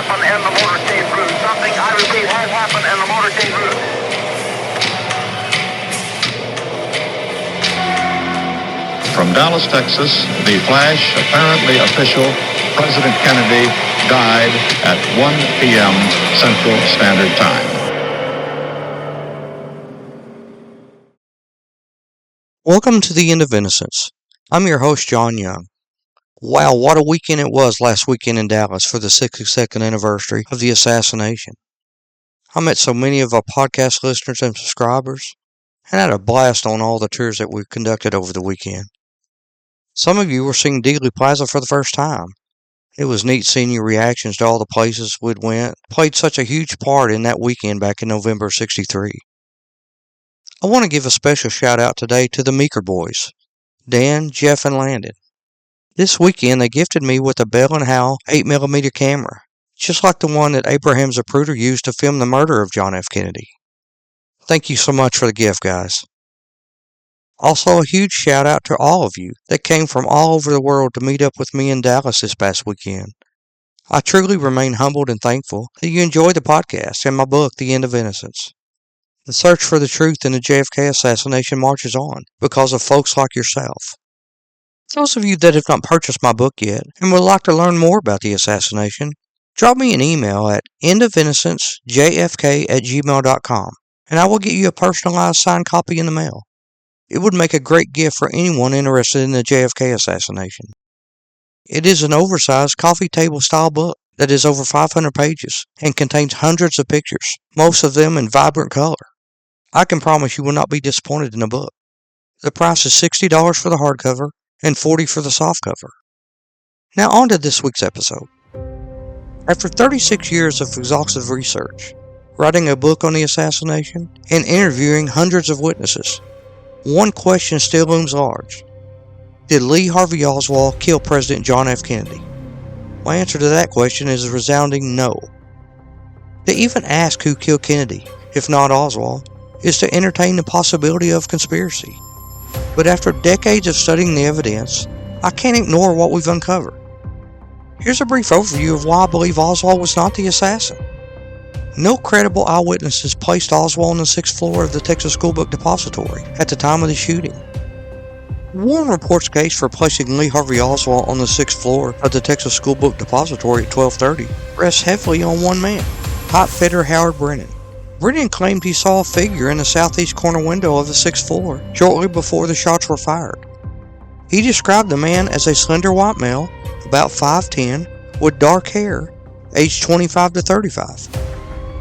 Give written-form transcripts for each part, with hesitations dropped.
happened in the motorcade route. Something, I repeat, has happened in the motorcade route. From Dallas, Texas, the flash, apparently official, President Kennedy died at 1 p.m. Central Standard Time. Welcome to the End of Innocence. I'm your host, John Young. Wow, what a weekend it was last weekend in Dallas for the 62nd anniversary of the assassination. I met so many of our podcast listeners and subscribers, and had a blast on all the tours that we conducted over the weekend. Some of you were seeing Dealey Plaza for the first time. It was neat seeing your reactions to all the places we'd went. Played such a huge part in that weekend back in November of '63. I want to give a special shout out today to the Meeker boys, Dan, Jeff, and Landon. This weekend they gifted me with a Bell & Howell 8mm camera, just like the one that Abraham Zapruder used to film the murder of John F. Kennedy. Thank you so much for the gift, guys. Also, a huge shout out to all of you that came from all over the world to meet up with me in Dallas this past weekend. I truly remain humbled and thankful that you enjoyed the podcast and my book, The End of Innocence. The search for the truth in the JFK assassination marches on because of folks like yourself. Those of you that have not purchased my book yet and would like to learn more about the assassination, drop me an email at endofInnocencejfk@gmail.com and I will get you a personalized signed copy in the mail. It would make a great gift for anyone interested in the JFK assassination. It is an oversized coffee table style book that is over 500 pages and contains hundreds of pictures, most of them in vibrant color. I can promise you will not be disappointed in the book. The price is $60 for the hardcover and $40 for the softcover. Now on to this week's episode. After 36 years of exhaustive research, writing a book on the assassination, and interviewing hundreds of witnesses, one question still looms large. Did Lee Harvey Oswald kill President John F. Kennedy? My answer to that question is a resounding no. To even ask who killed Kennedy, if not Oswald, is to entertain the possibility of conspiracy. But after decades of studying the evidence, I can't ignore what we've uncovered. Here's a brief overview of why I believe Oswald was not the assassin. No credible eyewitnesses placed Oswald on the 6th floor of the Texas Schoolbook Depository at the time of the shooting. Warren Report's case for placing Lee Harvey Oswald on the 6th floor of the Texas Schoolbook Depository at 12:30 rests heavily on one man, pipefitter Howard Brennan. Brennan claimed he saw a figure in the southeast corner window of the 6th floor shortly before the shots were fired. He described the man as a slender white male, about 5'10", with dark hair, aged 25 to 35.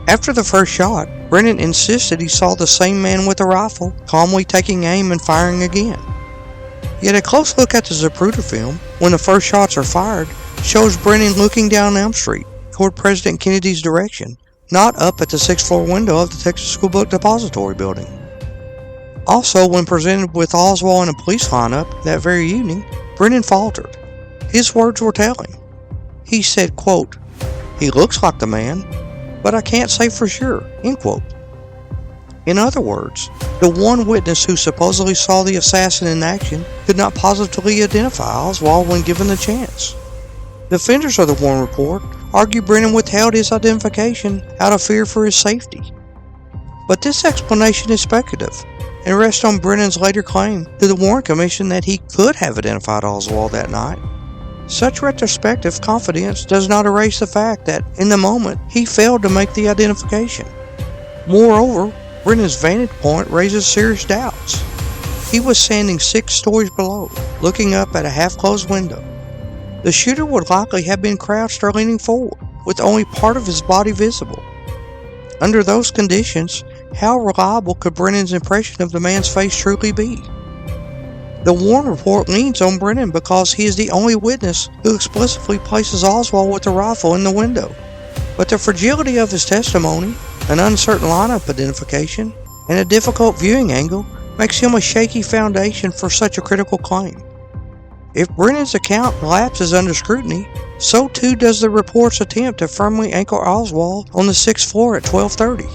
After the first shot, Brennan insisted he saw the same man with a rifle, calmly taking aim and firing again. Yet a close look at the Zapruder film, when the first shots are fired, shows Brennan looking down Elm Street, toward President Kennedy's direction, not up at the 6th floor window of the Texas Schoolbook Depository building. Also, when presented with Oswald in a police lineup that very evening, Brennan faltered. His words were telling. He said, quote, "He looks like the man, but I can't say for sure," end quote. In other words, the one witness who supposedly saw the assassin in action could not positively identify Oswald when given the chance. Defenders of the Warren Report argue Brennan withheld his identification out of fear for his safety. But this explanation is speculative and rests on Brennan's later claim to the Warren Commission that he could have identified Oswald that night. Such retrospective confidence does not erase the fact that, in the moment, he failed to make the identification. Moreover, Brennan's vantage point raises serious doubts. He was standing 6 stories below, looking up at a half-closed window. The shooter would likely have been crouched or leaning forward, with only part of his body visible. Under those conditions, how reliable could Brennan's impression of the man's face truly be? The Warren Report leans on Brennan because he is the only witness who explicitly places Oswald with a rifle in the window. But the fragility of his testimony, an uncertain lineup identification, and a difficult viewing angle makes him a shaky foundation for such a critical claim. If Brennan's account collapses under scrutiny, so too does the report's attempt to firmly anchor Oswald on the 6th floor at 12:30.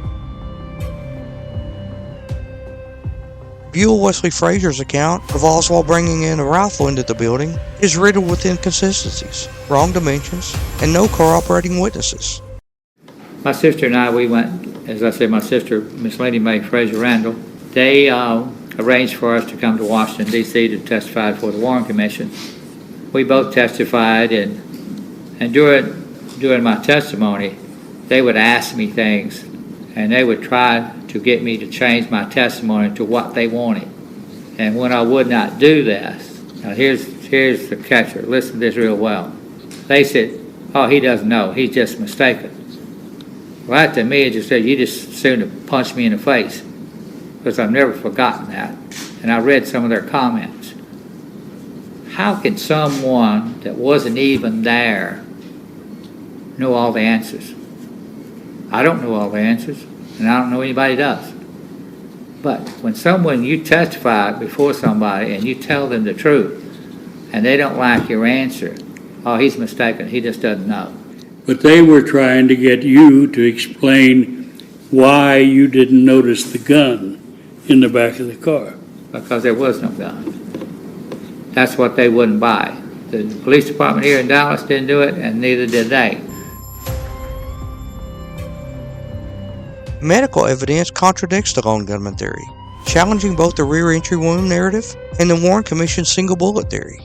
Buell Wesley Fraser's account of Oswald bringing in a rifle into the building is riddled with inconsistencies, wrong dimensions, and no corroborating witnesses. My sister and I, we went, as I said, my sister, Miss Lady Mae Fraser Randall, they arranged for us to come to Washington, D.C. to testify for the Warren Commission. We both testified, and during my testimony, they would ask me things, and they would try to get me to change my testimony to what they wanted. And when I would not do this, now here's the catcher, listen to this real well. They said, oh, he doesn't know, he's just mistaken. Well, that to me, it just said, you just soon to punch me in the face, because I've never forgotten that. And I read some of their comments. How can someone that wasn't even there know all the answers? I don't know all the answers, and I don't know anybody does. But when you testify before somebody and you tell them the truth, and they don't like your answer, oh, he's mistaken, he just doesn't know. But they were trying to get you to explain why you didn't notice the gun in the back of the car. Because there was no gun. That's what they wouldn't buy. The police department here in Dallas didn't do it, and neither did they. Medical evidence contradicts the lone gunman theory, challenging both the rear entry wound narrative and the Warren Commission's single bullet theory.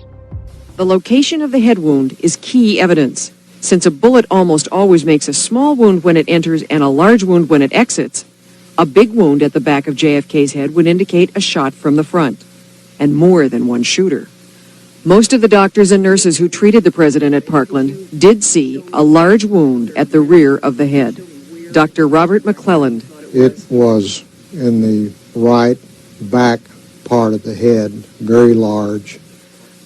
The location of the head wound is key evidence. Since a bullet almost always makes a small wound when it enters and a large wound when it exits, a big wound at the back of JFK's head would indicate a shot from the front, and more than one shooter. Most of the doctors and nurses who treated the president at Parkland did see a large wound at the rear of the head. Dr. Robert McClelland. It was in the right back part of the head, very large.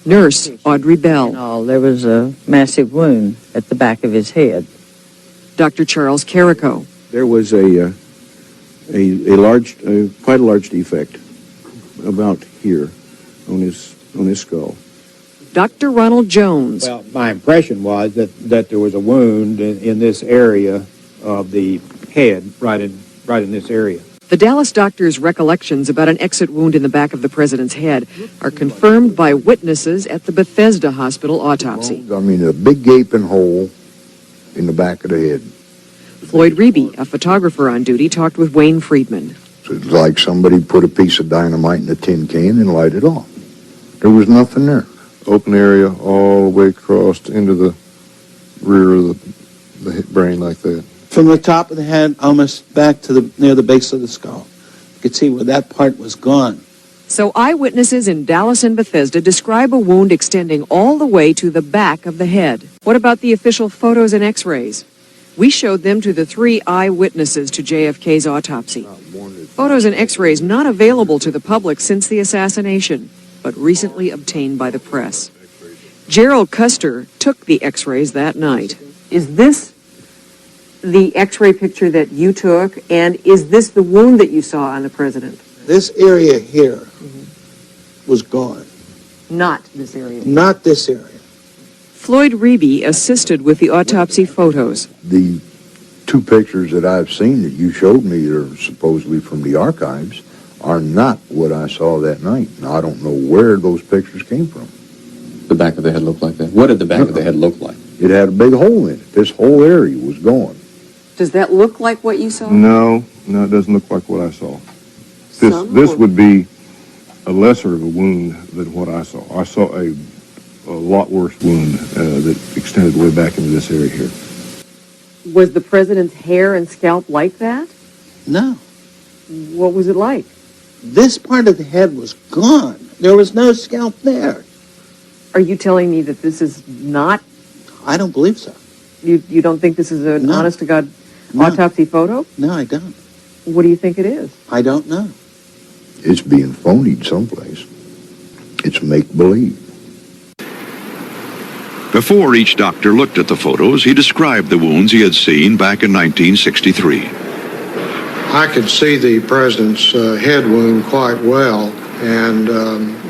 Nurse Audrey Bell. There was a massive wound at the back of his head. Dr. Charles Carrico. There was quite a large defect about here on his skull. Dr. Ronald Jones. Well, my impression was that there was a wound in this area of the head, right in this area. The Dallas doctor's recollections about an exit wound in the back of the president's head are confirmed by witnesses at the Bethesda Hospital autopsy. I mean, a big gaping hole in the back of the head. Floyd Reeby, a photographer on duty, talked with Wayne Friedman. So it's like somebody put a piece of dynamite in a tin can and light it off. There was nothing there. Open area all the way across into the rear of the brain like that. From the top of the head almost back to near the base of the skull. You could see where that part was gone. So eyewitnesses in Dallas and Bethesda describe a wound extending all the way to the back of the head. What about the official photos and x-rays? We showed them to the 3 eyewitnesses to JFK's autopsy. Photos and x-rays not available to the public since the assassination, but recently obtained by the press. Gerald Custer took the x-rays that night. Is this the x-ray picture that you took, and is this the wound that you saw on the president? This area here was gone. Not this area. Not this area. Floyd Reeby assisted with the autopsy photos. The 2 pictures that I've seen that you showed me that are supposedly from the archives are not what I saw that night. Now, I don't know where those pictures came from. The back of the head looked like that? What did the back of the head look like? It had a big hole in it. This whole area was gone. Does that look like what you saw? No, it doesn't look like what I saw. This would be a lesser of a wound than what I saw. I saw a lot worse wound that extended way back into this area here. Was the president's hair and scalp like that? No. What was it like? This part of the head was gone. There was no scalp there. Are you telling me that this is not? I don't believe so. You don't think this is an honest-to-God autopsy photo? No, I don't. What do you think it is? I don't know. It's being phonied someplace. It's make-believe. Before each doctor looked at the photos, he described the wounds he had seen back in 1963. I could see the president's head wound quite well, and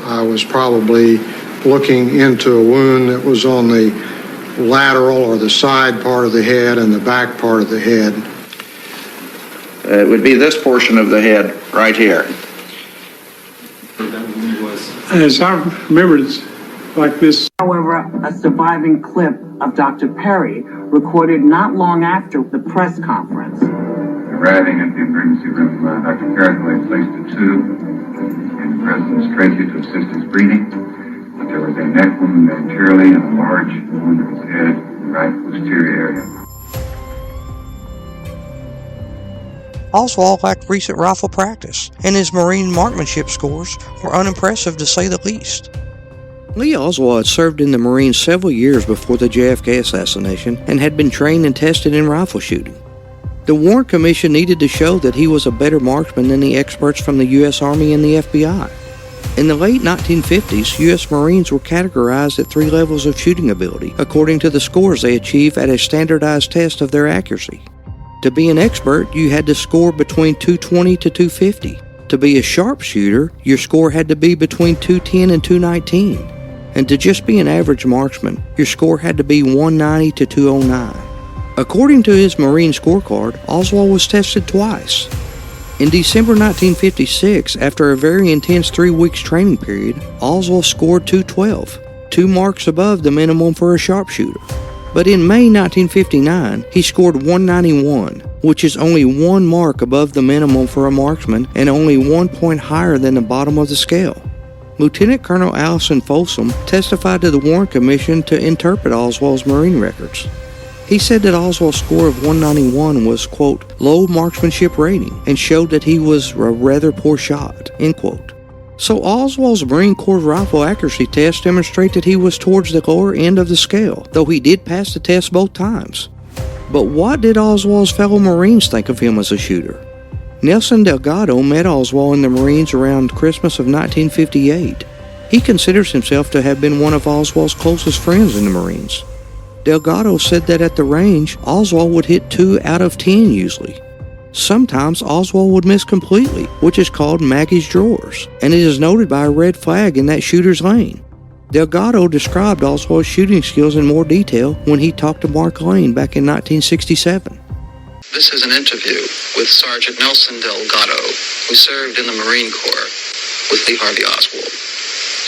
I was probably looking into a wound that was on the lateral or the side part of the head and the back part of the head. It would be this portion of the head right here. As I remember, it's like this. However, a surviving clip of Dr. Perry recorded not long after the press conference. Arriving at the emergency room, Dr. Perry placed a tube in the president's trachea to assist his breathing. But there was a neck wound anteriorly and a large wound of his head in the right posterior area. Oswald lacked recent rifle practice, and his Marine marksmanship scores were unimpressive to say the least. Lee Oswald had served in the Marines several years before the JFK assassination and had been trained and tested in rifle shooting. The Warren Commission needed to show that he was a better marksman than the experts from the U.S. Army and the FBI. In the late 1950s, U.S. Marines were categorized at 3 levels of shooting ability, according to the scores they achieved at a standardized test of their accuracy. To be an expert, you had to score between 220 to 250. To be a sharpshooter, your score had to be between 210 and 219. And to just be an average marksman, your score had to be 190 to 209. According to his Marine scorecard, Oswald was tested twice. In December 1956, after a very intense 3 weeks training period, Oswald scored 212, 2 marks above the minimum for a sharpshooter. But in May 1959, he scored 191, which is only 1 mark above the minimum for a marksman and only 1 point higher than the bottom of the scale. Lieutenant Colonel Allison Folsom testified to the Warren Commission to interpret Oswald's Marine records. He said that Oswald's score of 191 was, quote, low marksmanship rating and showed that he was a rather poor shot, end quote. So Oswald's Marine Corps rifle accuracy test demonstrate that he was towards the lower end of the scale, though he did pass the test both times. But what did Oswald's fellow Marines think of him as a shooter? Nelson Delgado met Oswald in the Marines around Christmas of 1958. He considers himself to have been one of Oswald's closest friends in the Marines. Delgado said that at the range, Oswald would hit 2 out of 10 usually. Sometimes Oswald would miss completely, which is called Maggie's drawers, and it is noted by a red flag in that shooter's lane. Delgado described Oswald's shooting skills in more detail when he talked to Mark Lane back in 1967. This is an interview with Sergeant Nelson Delgado, who served in the Marine Corps with Lee Harvey Oswald.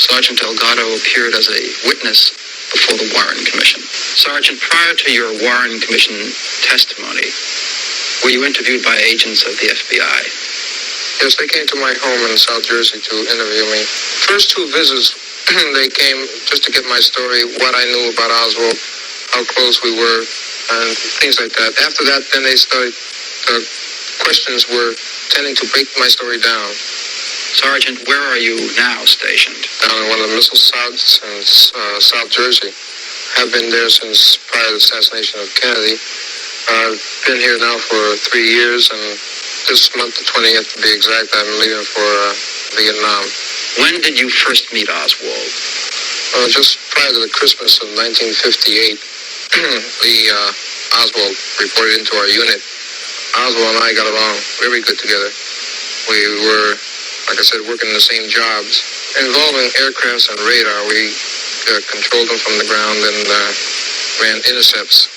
Sergeant Delgado appeared as a witness before the Warren Commission. Sergeant, prior to your Warren Commission testimony, were you interviewed by agents of the FBI? Yes, they came to my home in South Jersey to interview me. First 2 visits, they came just to get my story, what I knew about Oswald, how close we were, and things like that. After that, then they started, the questions were tending to break my story down. Sergeant, where are you now stationed? Down in one of the missile sites in South Jersey. I've been there since prior to the assassination of Kennedy. I've been here now for 3 years, and this month, the 20th to be exact, I'm leaving for Vietnam. When did you first meet Oswald? Just prior to the Christmas of 1958, Lee Oswald reported into our unit. Oswald and I got along very good together. We were, like I said, working in the same jobs. Involving aircrafts and radar, we controlled them from the ground and ran intercepts.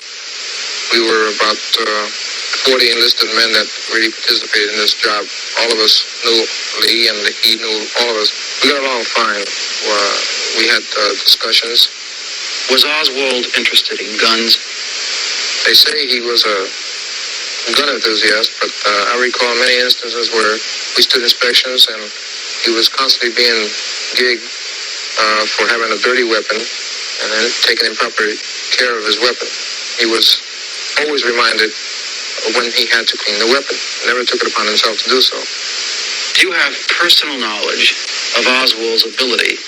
We were about 40 enlisted men that really participated in this job. All of us knew Lee, and he knew all of us. We got along fine. We had discussions. Was Oswald interested in guns? They say he was a gun enthusiast, but I recall many instances where we stood inspections and he was constantly being gigged for having a dirty weapon and then taking improper care of his weapon. He was always reminded when he had to clean the weapon. Never took it upon himself to do so. Do you have personal knowledge of Oswald's ability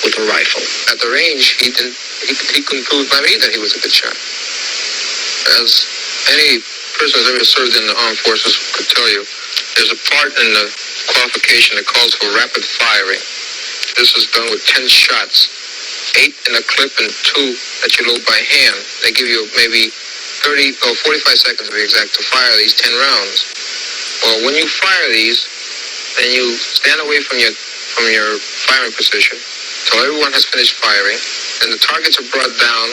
with a rifle? At the range, he couldn't prove by me that he was a good shot. As any person who's ever served in the armed forces could tell you, there's a part in the qualification that calls for rapid firing. This is done with 10 shots, 8 in a clip and 2 that you load by hand. They give you maybe 45 seconds to be exact to fire these 10 rounds. Well, when you fire these, then you stand away from your firing position till everyone has finished firing. Then the targets are brought down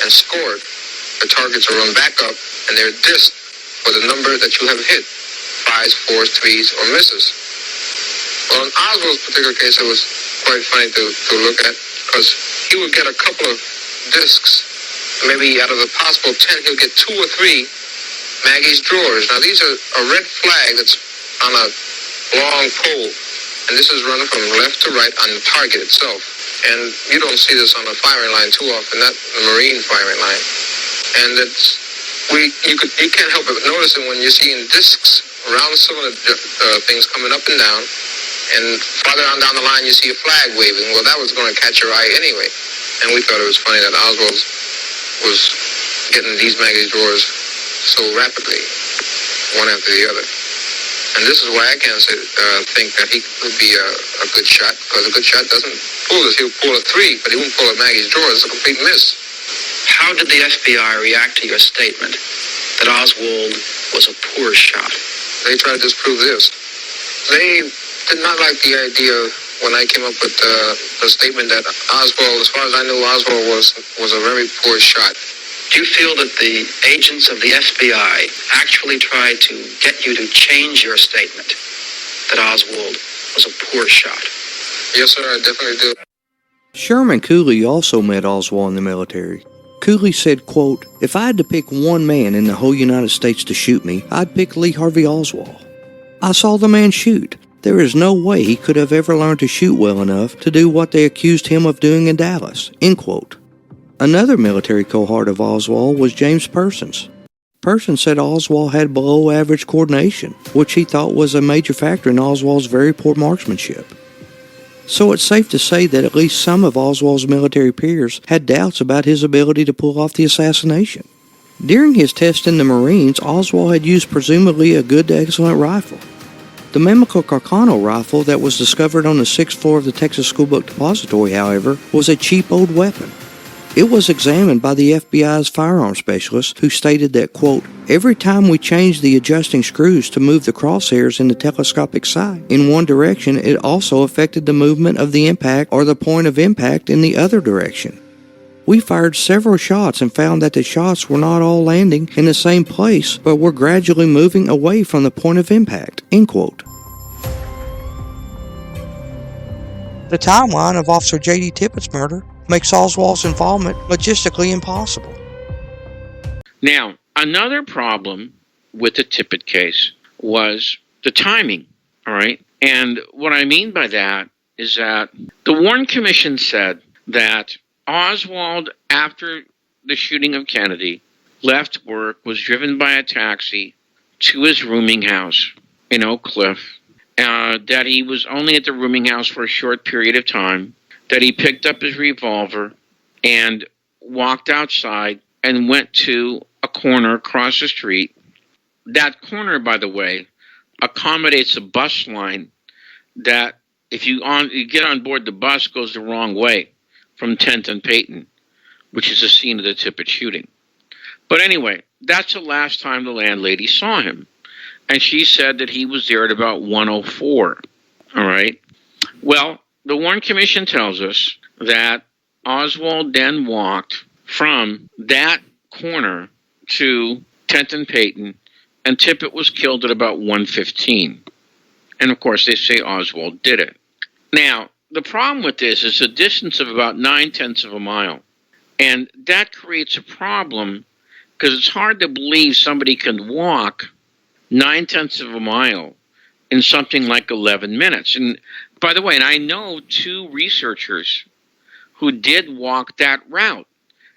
and scored. The targets are run back up and they're dissed for the number that you have hit, 5s, 4s, 3s, or misses. Well, in Oswald's particular case, it was quite quite funny to look at, because he would get a couple of discs. Maybe out of the possible 10, he'll get 2 or 3 Maggie's drawers. Now, these are a red flag that's on a long pole, and this is running from left to right on the target itself. And you don't see this on the firing line too often, not the Marine firing line. And it's you can't help but notice it when you're seeing discs around some of the things coming up and down, and farther on down the line you see a flag waving. Well, that was going to catch your eye anyway. And we thought it was funny that Oswald was getting these Maggie's drawers so rapidly, one after the other. And this is why I can't think that he would be a good shot, because a good shot doesn't pull this. He'll pull a 3, but he won't pull a Maggie's drawer. It's a complete miss. How did the FBI react to your statement that Oswald was a poor shot? They tried to disprove this. They did not like the idea when I came up with the statement that Oswald, as far as I knew, Oswald was a very poor shot. Do you feel that the agents of the FBI actually tried to get you to change your statement that Oswald was a poor shot? Yes, sir, I definitely do. Sherman Cooley also met Oswald in the military. Cooley said, quote, "If I had to pick one man in the whole United States to shoot me, I'd pick Lee Harvey Oswald. I saw the man shoot. There is no way he could have ever learned to shoot well enough to do what they accused him of doing in Dallas." End quote. Another military cohort of Oswald was James Persons. Persons said Oswald had below average coordination, which he thought was a major factor in Oswald's very poor marksmanship. So it's safe to say that at least some of Oswald's military peers had doubts about his ability to pull off the assassination. During his test in the Marines, Oswald had used presumably a good to excellent rifle. The Memico Carcano rifle that was discovered on the 6th floor of the Texas Schoolbook Depository, however, was a cheap old weapon. It was examined by the FBI's firearms specialist, who stated that, quote, "Every time we changed the adjusting screws to move the crosshairs in the telescopic sight in one direction, it also affected the movement of the impact or the point of impact in the other direction. We fired several shots and found that the shots were not all landing in the same place, but were gradually moving away from the point of impact." End quote. The timeline of Officer J.D. Tippett's murder makes Oswald's involvement logistically impossible. Now, another problem with the Tippett case was the timing, all right? And what I mean by that is that the Warren Commission said that Oswald, after the shooting of Kennedy, left work, was driven by a taxi to his rooming house in Oak Cliff, that he was only at the rooming house for a short period of time, that he picked up his revolver and walked outside and went to a corner across the street. That corner, by the way, accommodates a bus line that if you get on board the bus, goes the wrong way from 10th and Peyton, which is the scene of the Tippett shooting. But anyway, that's the last time the landlady saw him. And she said that he was there at about 1:04. All right. Well, the Warren Commission tells us that Oswald then walked from that corner to 10th and Peyton, and Tippett was killed at about 1:15. And of course, they say Oswald did it. Now, the problem with this is a distance of about 9/10 of a mile. And that creates a problem because it's hard to believe somebody can walk 9/10 of a mile in something like 11 minutes. And by the way, and I know 2 researchers who did walk that route,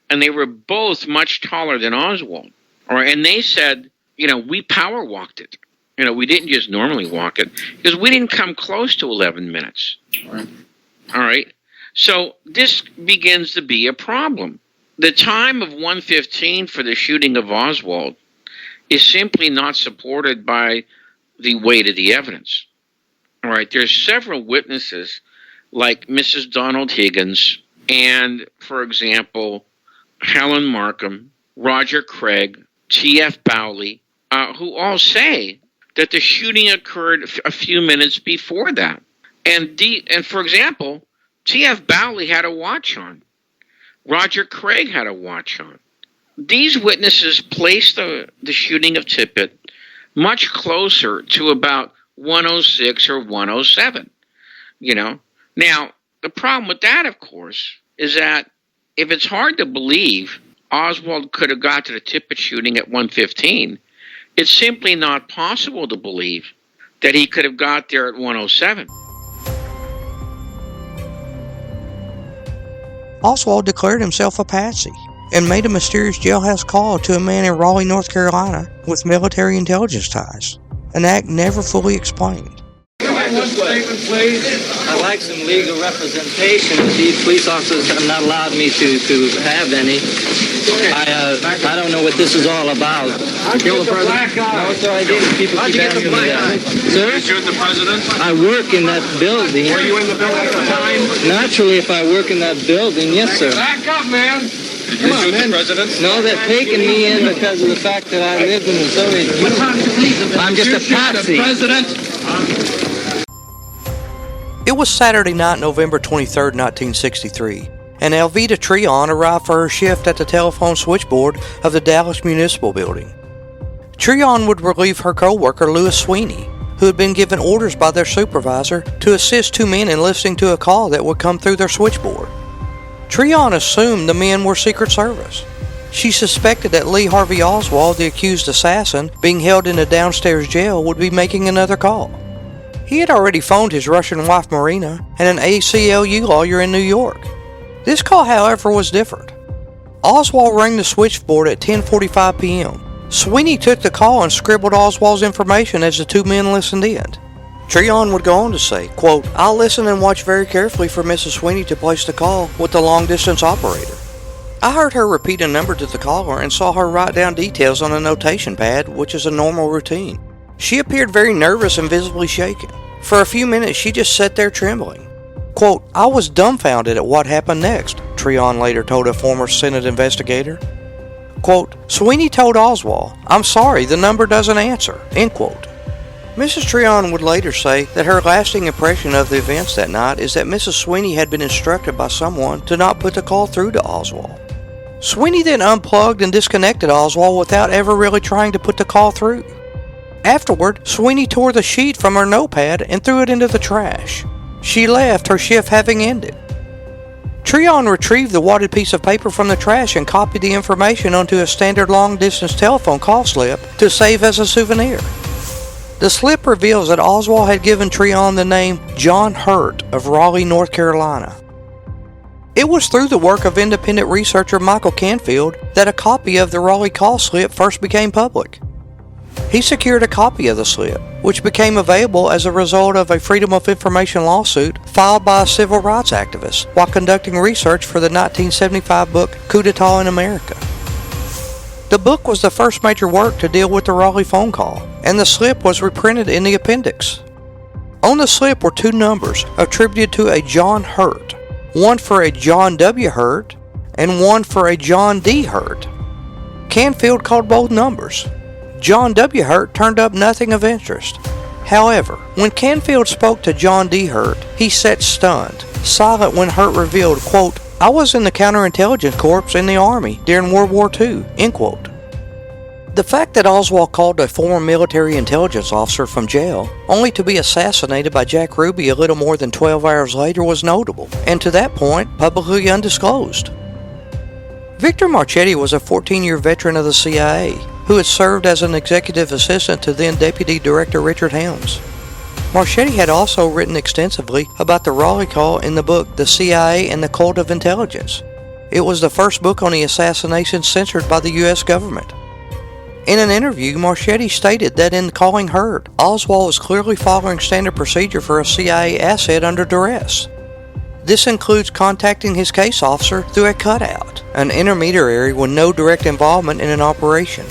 and they were both much taller than Oswald. All right, and they said, we power walked it. We didn't just normally walk it because we didn't come close to 11 minutes. All right. So this begins to be a problem. The time of 1:15 for the shooting of Oswald is simply not supported by the weight of the evidence. All right. There's several witnesses like Mrs. Donald Higgins and, for example, Helen Markham, Roger Craig, T.F. Bowley, who all say that the shooting occurred a few minutes before that. And for example, T.F. Bowley had a watch on. Roger Craig had a watch on. These witnesses placed the shooting of Tippett much closer to about 1:06 or 1:07. Now, the problem with that, of course, is that if it's hard to believe Oswald could have got to the Tippit shooting at 1:15, it's simply not possible to believe that he could have got there at 1:07. Oswald declared himself a patsy and made a mysterious jailhouse call to a man in Raleigh, North Carolina with military intelligence ties, an act never fully explained. One statement, please. I'd like some legal representation. These police officers have not allowed me to have any. I don't know what this is all about. Kill the president? No, sir, I didn't. People keep asking me that. Sir? Did you shoot the president? I work in that building. Were you in the building at the time? Naturally, if I work in that building, yes, sir. Back up, man. Did you shoot the president? No, they're taking me in because of the fact that I lived in the Soviet Union. I'm just a patsy. It was Saturday night, November 23, 1963, and Elvita Treon arrived for her shift at the telephone switchboard of the Dallas Municipal Building. Treon would relieve her co-worker Louis Sweeney, who had been given orders by their supervisor to assist two men in listening to a call that would come through their switchboard. Treon assumed the men were Secret Service. She suspected that Lee Harvey Oswald, the accused assassin, being held in a downstairs jail, would be making another call. He had already phoned his Russian wife Marina and an ACLU lawyer in New York. This call, however, was different. Oswald rang the switchboard at 10:45 p.m. Sweeney took the call and scribbled Oswald's information as the two men listened in. Treon would go on to say, quote, "I'll listen and watch very carefully for Mrs. Sweeney to place the call with the long-distance operator." I heard her repeat a number to the caller and saw her write down details on a notation pad, which is a normal routine. She appeared very nervous and visibly shaken. For a few minutes, she just sat there trembling. Quote, "I was dumbfounded at what happened next," Treon later told a former Senate investigator. Quote, "Sweeney told Oswald, 'I'm sorry, the number doesn't answer,'" end quote. Mrs. Treon would later say that her lasting impression of the events that night is that Mrs. Sweeney had been instructed by someone to not put the call through to Oswald. Sweeney then unplugged and disconnected Oswald without ever really trying to put the call through. Afterward, Sweeney tore the sheet from her notepad and threw it into the trash. She left, her shift having ended. Treon retrieved the wadded piece of paper from the trash and copied the information onto a standard long-distance telephone call slip to save as a souvenir. The slip reveals that Oswald had given Treon the name John Hurt of Raleigh, North Carolina. It was through the work of independent researcher Michael Canfield that a copy of the Raleigh call slip first became public. He secured a copy of the slip, which became available as a result of a Freedom of Information lawsuit filed by a civil rights activist while conducting research for the 1975 book Coup d'etat in America. The book was the first major work to deal with the Raleigh phone call, and the slip was reprinted in the appendix. On the slip were two numbers attributed to a John Hurt, one for a John W. Hurt and one for a John D. Hurt. Canfield called both numbers. John W. Hurt turned up nothing of interest. However, when Canfield spoke to John D. Hurt, he sat stunned, silent when Hurt revealed, quote, "I was in the Counterintelligence Corps in the Army during World War II," end quote. The fact that Oswald called a former military intelligence officer from jail, only to be assassinated by Jack Ruby a little more than 12 hours later, was notable, and to that point, publicly undisclosed. Victor Marchetti was a 14-year veteran of the CIA, who had served as an executive assistant to then Deputy Director Richard Helms. Marchetti had also written extensively about the Raleigh call in the book The CIA and the Cult of Intelligence. It was the first book on the assassination censored by the U.S. government. In an interview, Marchetti stated that in calling Hurt, Oswald was clearly following standard procedure for a CIA asset under duress. This includes contacting his case officer through a cutout, an intermediary with no direct involvement in an operation.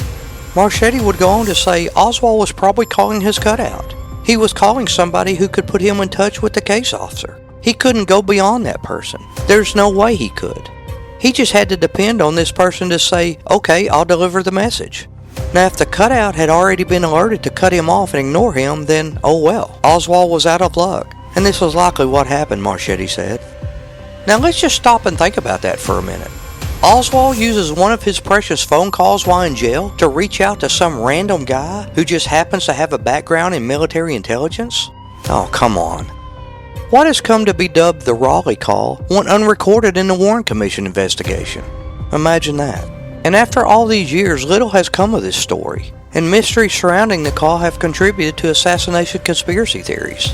Marchetti would go on to say Oswald was probably calling his cutout. He was calling somebody who could put him in touch with the case officer. He couldn't go beyond that person. There's no way he could. He just had to depend on this person to say, "Okay, I'll deliver the message." Now, if the cutout had already been alerted to cut him off and ignore him, then, oh well, Oswald was out of luck. And this was likely what happened, Marchetti said. Now let's just stop and think about that for a minute. Oswald uses one of his precious phone calls while in jail to reach out to some random guy who just happens to have a background in military intelligence? Oh, come on. What has come to be dubbed the Raleigh Call went unrecorded in the Warren Commission investigation. Imagine that. And after all these years, little has come of this story, and mysteries surrounding the call have contributed to assassination conspiracy theories.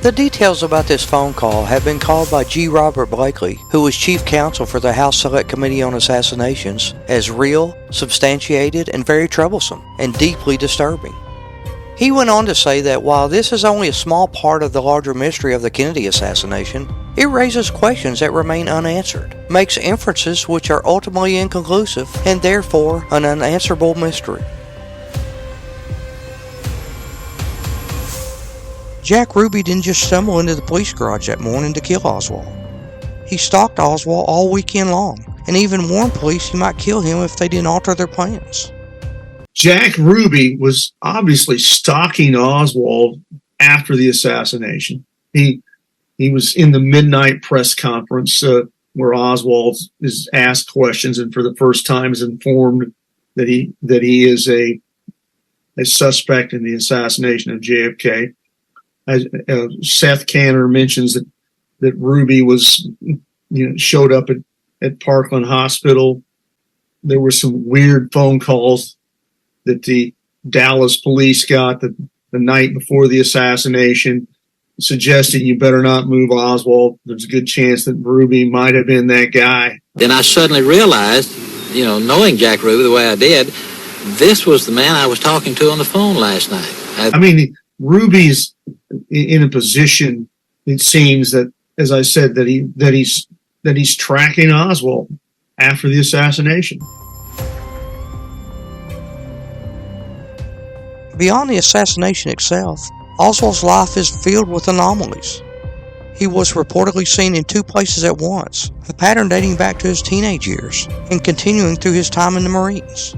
The details about this phone call have been called by G. Robert Blakely, who was chief counsel for the House Select Committee on Assassinations, as real, substantiated, and very troublesome, and deeply disturbing. He went on to say that while this is only a small part of the larger mystery of the Kennedy assassination, it raises questions that remain unanswered, makes inferences which are ultimately inconclusive, and therefore an unanswerable mystery. Jack Ruby didn't just stumble into the police garage that morning to kill Oswald. He stalked Oswald all weekend long, and even warned police he might kill him if they didn't alter their plans. Jack Ruby was obviously stalking Oswald after the assassination. He was in the midnight press conference where Oswald is asked questions, and for the first time is informed that he is a suspect in the assassination of JFK. Seth Canner mentions that Ruby showed up at Parkland Hospital. There were some weird phone calls that the Dallas police got the night before the assassination, suggesting you better not move Oswald. There's a good chance that Ruby might have been that guy. Then I suddenly realized, knowing Jack Ruby the way I did, this was the man I was talking to on the phone last night. Ruby's in a position, it seems, that, as I said, that he's tracking Oswald after the assassination. Beyond the assassination itself, Oswald's life is filled with anomalies. He was reportedly seen in 2 places at once, a pattern dating back to his teenage years and continuing through his time in the Marines.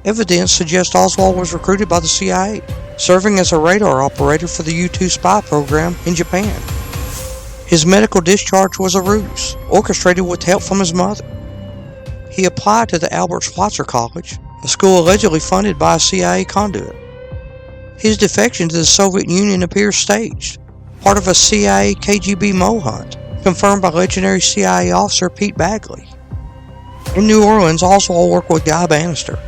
Evidence suggests Oswald was recruited by the CIA, serving as a radar operator for the U-2 spy program in Japan. His medical discharge was a ruse, orchestrated with help from his mother. He applied to the Albert Schweitzer College, a school allegedly funded by a CIA conduit. His defection to the Soviet Union appears staged, part of a CIA KGB mole hunt, confirmed by legendary CIA officer Pete Bagley. In New Orleans, Oswald worked with Guy Bannister,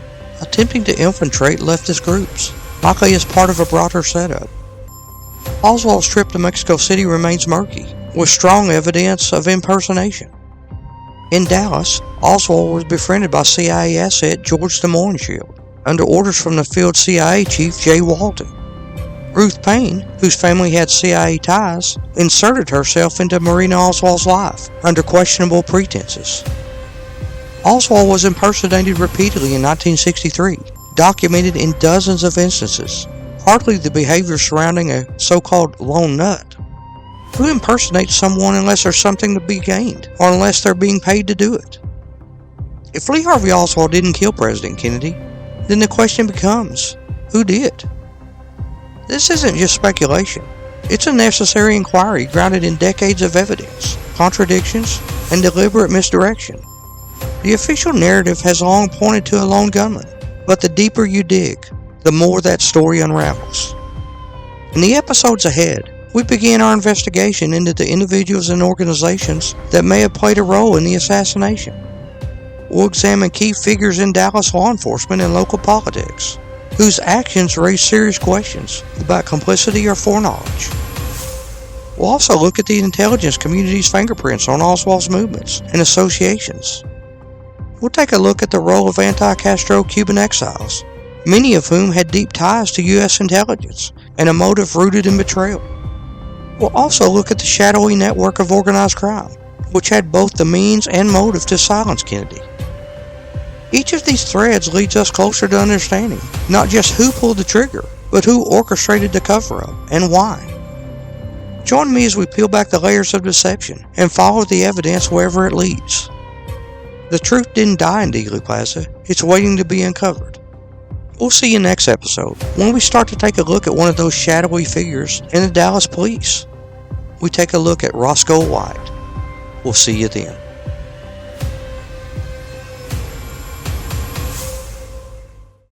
attempting to infiltrate leftist groups, likely as part of a broader setup. Oswald's trip to Mexico City remains murky, with strong evidence of impersonation. In Dallas, Oswald was befriended by CIA asset George de Mohrenschildt, under orders from the field CIA chief Jay Walton. Ruth Payne, whose family had CIA ties, inserted herself into Marina Oswald's life under questionable pretenses. Oswald was impersonated repeatedly in 1963, documented in dozens of instances, hardly the behavior surrounding a so-called lone nut. Who impersonates someone unless there's something to be gained, or unless they're being paid to do it? If Lee Harvey Oswald didn't kill President Kennedy, then the question becomes, who did? This isn't just speculation. It's a necessary inquiry grounded in decades of evidence, contradictions, and deliberate misdirection. The official narrative has long pointed to a lone gunman, but the deeper you dig, the more that story unravels. In the episodes ahead, we begin our investigation into the individuals and organizations that may have played a role in the assassination. We'll examine key figures in Dallas law enforcement and local politics, whose actions raise serious questions about complicity or foreknowledge. We'll also look at the intelligence community's fingerprints on Oswald's movements and associations. We'll take a look at the role of anti-Castro Cuban exiles, many of whom had deep ties to U.S. intelligence and a motive rooted in betrayal. We'll also look at the shadowy network of organized crime, which had both the means and motive to silence Kennedy. Each of these threads leads us closer to understanding not just who pulled the trigger, but who orchestrated the cover-up and why. Join me as we peel back the layers of deception and follow the evidence wherever it leads. The truth didn't die in Dealey Plaza, it's waiting to be uncovered. We'll see you next episode, when we start to take a look at one of those shadowy figures in the Dallas police. We take a look at Roscoe White. We'll see you then.